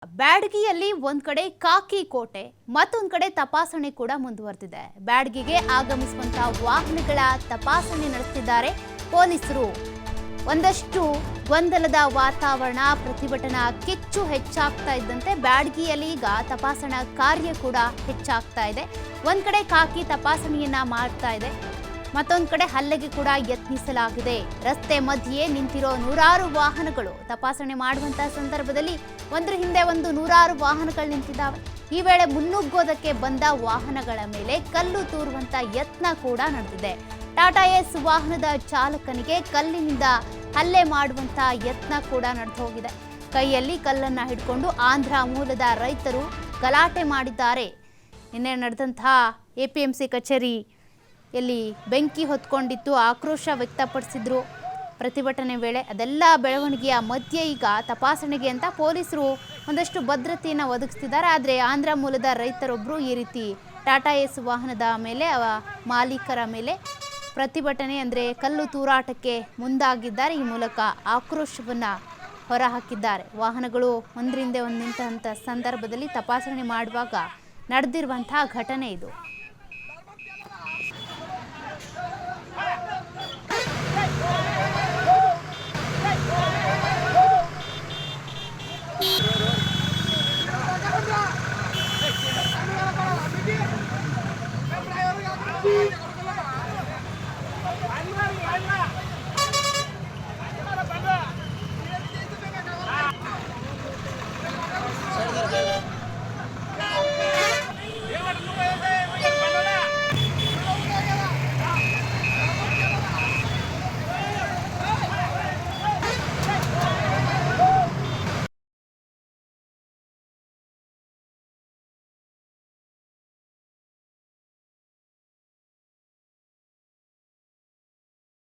ಬ್ಯಾಡಗಿಯಲ್ಲಿ ಒಂದ್ ಕಡೆ ಕಾಕಿ ಕೋಟೆ ಮತ್ತೊಂದ್ ಕಡೆ ತಪಾಸಣೆ ಕೂಡ ಮುಂದುವರೆದಿದೆ. ಬ್ಯಾಡಗಿಗೆ ಆಗಮಿಸುವಂತಹ ವಾಹನಗಳ ತಪಾಸಣೆ ನಡೆಸುತ್ತಿದ್ದಾರೆ ಪೊಲೀಸರು. ಒಂದಷ್ಟು ಗೊಂದಲದ ವಾತಾವರಣ, ಪ್ರತಿಭಟನಾ ಕಿಚ್ಚು ಹೆಚ್ಚಾಗ್ತಾ ಇದ್ದಂತೆ ಬ್ಯಾಡಗಿಯಲ್ಲಿ ಈಗ ತಪಾಸಣಾ ಕಾರ್ಯ ಕೂಡ ಹೆಚ್ಚಾಗ್ತಾ ಇದೆ. ಒಂದ್ ಕಡೆ ಕಾಕಿ ತಪಾಸಣೆಯನ್ನ ಮಾಡ್ತಾ ಇದೆ, ಮತ್ತೊಂದು ಕಡೆ ಹಲ್ಲೆಗೆ ಕೂಡ ಯತ್ನಿಸಲಾಗಿದೆ. ರಸ್ತೆ ಮಧ್ಯೆ ನಿಂತಿರೋ ನೂರಾರು ವಾಹನಗಳು ತಪಾಸಣೆ ಮಾಡುವಂತಹ ಸಂದರ್ಭದಲ್ಲಿ ಒಂದರ ಹಿಂದೆ ಒಂದು ನೂರಾರು ವಾಹನಗಳು ನಿಂತಿದ್ದಾವೆ. ಈ ವೇಳೆ ಮುನ್ನುಗ್ಗೋದಕ್ಕೆ ಬಂದ ವಾಹನಗಳ ಮೇಲೆ ಕಲ್ಲು ತೂರುವಂತ ಯತ್ನ ಕೂಡ ನಡೆದಿದೆ. ಟಾಟಾ ಏಸ್ ವಾಹನದ ಚಾಲಕನಿಗೆ ಕಲ್ಲಿನಿಂದ ಹಲ್ಲೆ ಮಾಡುವಂತ ಯತ್ನ ಕೂಡ ನಡೆದು ಹೋಗಿದೆ. ಕೈಯಲ್ಲಿ ಕಲ್ಲನ್ನ ಹಿಡ್ಕೊಂಡು ಆಂಧ್ರ ಮೂಲದ ರೈತರು ಗಲಾಟೆ ಮಾಡಿದ್ದಾರೆ. ನಿನ್ನೆ ನಡೆದಂತಹ ಎಪಿಎಂಸಿ ಕಚೇರಿ ಎಲ್ಲಿ ಬೆಂಕಿ ಹೊತ್ಕೊಂಡಿತ್ತು, ಆಕ್ರೋಶ ವ್ಯಕ್ತಪಡಿಸಿದ್ರು ಪ್ರತಿಭಟನೆ ವೇಳೆ. ಅದೆಲ್ಲ ಬೆಳವಣಿಗೆಯ ಮಧ್ಯೆ ಈಗ ತಪಾಸಣೆಗೆ ಅಂತ ಪೊಲೀಸರು ಒಂದಷ್ಟು ಭದ್ರತೆಯನ್ನು ಒದಗಿಸ್ತಿದ್ದಾರೆ. ಆದರೆ ಆಂಧ್ರ ಮೂಲದ ರೈತರೊಬ್ಬರು ಈ ರೀತಿ ಟಾಟಾ ಏಸ್ ವಾಹನದ ಮೇಲೆ ಮಾಲೀಕರ ಮೇಲೆ ಪ್ರತಿಭಟನೆ ಅಂದರೆ ಕಲ್ಲು ತೂರಾಟಕ್ಕೆ ಮುಂದಾಗಿದ್ದಾರೆ. ಈ ಮೂಲಕ ಆಕ್ರೋಶವನ್ನು ಹೊರಹಾಕಿದ್ದಾರೆ. ವಾಹನಗಳು ಒಂದರಿಂದ ಒಂದು ನಿಂತಹ ಸಂದರ್ಭದಲ್ಲಿ ತಪಾಸಣೆ ಮಾಡುವಾಗ ನಡೆದಿರುವಂತಹ ಘಟನೆ ಇದು.